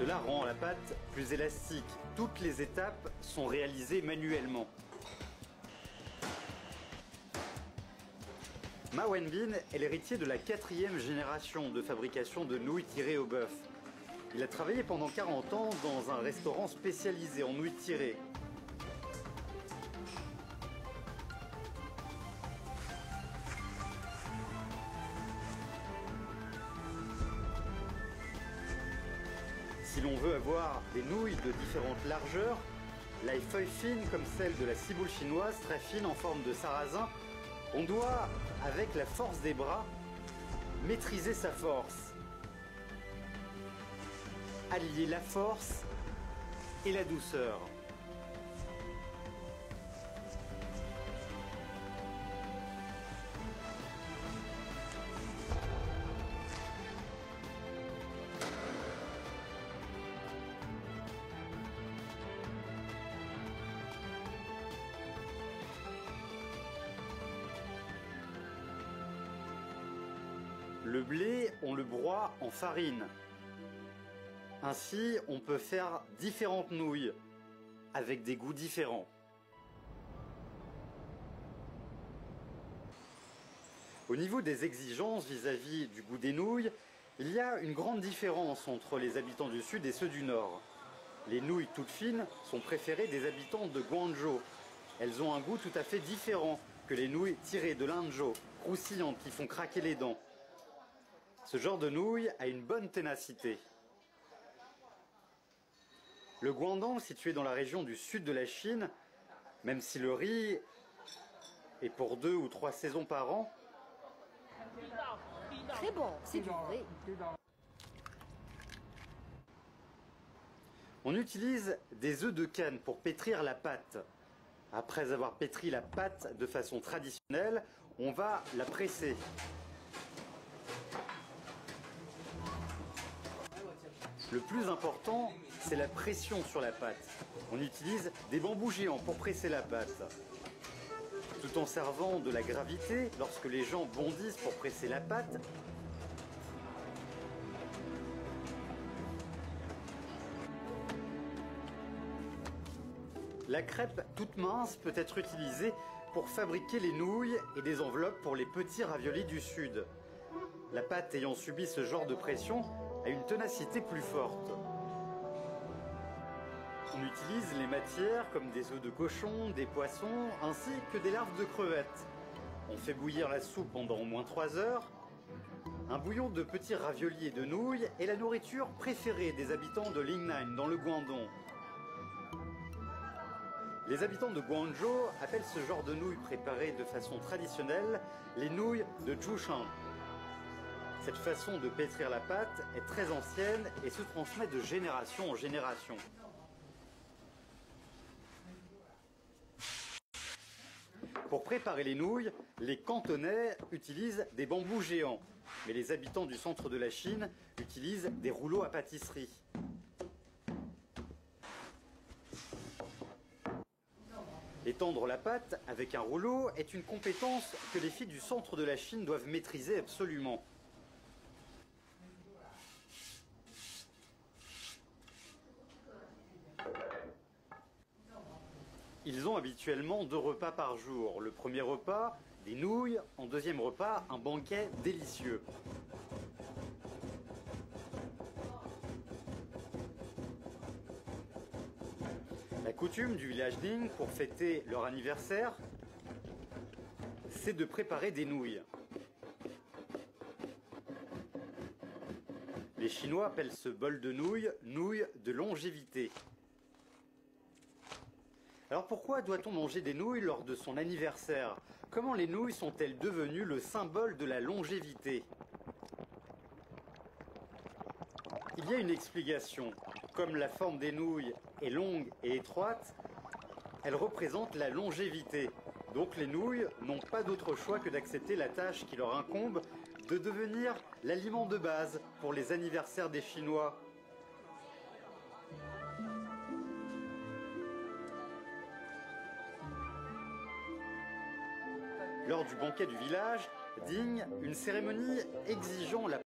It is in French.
Cela rend la pâte plus élastique. Toutes les étapes sont réalisées manuellement. Ma Wenbin est l'héritier de la 4e génération de fabrication de nouilles tirées au bœuf. Il a travaillé pendant 40 ans dans un restaurant spécialisé en nouilles tirées. Si l'on veut avoir des nouilles de différentes largeurs, les feuilles fines comme celle de la ciboule chinoise, très fine en forme de sarrasin, on doit, avec la force des bras, maîtriser sa force. Allier la force et la douceur. Le blé, on le broie en farine. Ainsi, on peut faire différentes nouilles, avec des goûts différents. Au niveau des exigences vis-à-vis du goût des nouilles, il y a une grande différence entre les habitants du Sud et ceux du Nord. Les nouilles toutes fines sont préférées des habitants de Guangzhou. Elles ont un goût tout à fait différent que les nouilles tirées de l'Anzhou, croustillantes qui font craquer les dents. Ce genre de nouilles a une bonne ténacité. Le Guangdong, situé dans la région du sud de la Chine, même si le riz est pour 2 ou 3 saisons par an, très bon, c'est du vrai. On utilise des œufs de canne pour pétrir la pâte. Après avoir pétri la pâte de façon traditionnelle, on va la presser. Le plus important, c'est la pression sur la pâte. On utilise des bambous géants pour presser la pâte. Tout en servant de la gravité, lorsque les gens bondissent pour presser la pâte, la crêpe toute mince peut être utilisée pour fabriquer les nouilles et des enveloppes pour les petits raviolis du Sud. La pâte ayant subi ce genre de pression a une ténacité plus forte. On utilise les matières comme des œufs de cochon, des poissons, ainsi que des larves de crevettes. On fait bouillir la soupe pendant au moins 3 heures. Un bouillon de petits raviolis et de nouilles est la nourriture préférée des habitants de Lingnan, dans le Guangdong. Les habitants de Guangzhou appellent ce genre de nouilles préparées de façon traditionnelle les nouilles de Zhushang. Cette façon de pétrir la pâte est très ancienne et se transmet de génération en génération. Pour préparer les nouilles, les Cantonais utilisent des bambous géants, mais les habitants du centre de la Chine utilisent des rouleaux à pâtisserie. Étendre la pâte avec un rouleau est une compétence que les filles du centre de la Chine doivent maîtriser absolument. Ils ont habituellement 2 repas par jour. Le premier repas, des nouilles. En deuxième repas, un banquet délicieux. La coutume du village Ning pour fêter leur anniversaire, c'est de préparer des nouilles. Les Chinois appellent ce bol de nouilles « nouilles de longévité ». Alors pourquoi doit-on manger des nouilles lors de son anniversaire? Comment les nouilles sont-elles devenues le symbole de la longévité? Il y a une explication. Comme la forme des nouilles est longue et étroite, elle représente la longévité. Donc les nouilles n'ont pas d'autre choix que d'accepter la tâche qui leur incombe de devenir l'aliment de base pour les anniversaires des Chinois. Lors du banquet du village, digne une cérémonie exigeant la